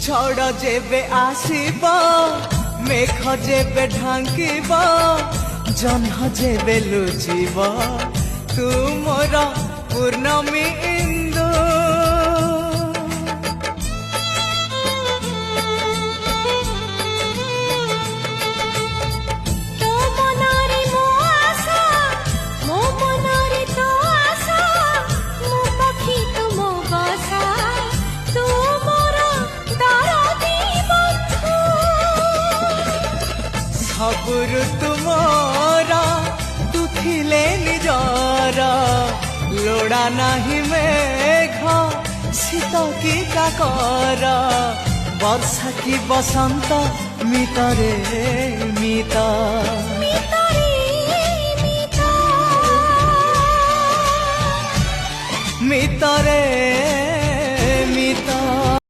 ঝড় যেবে আসিব মেঘ যেবে ঢাঙ্কিব জহ্ন যেবে লুচিব তু মোর পূর্ণমী ইন্দু सबुरु तुमरा तू थिले निजर लोड़ा नाही मेघ शीत की काकर वर्षा की बसंत मितरे मित मितरे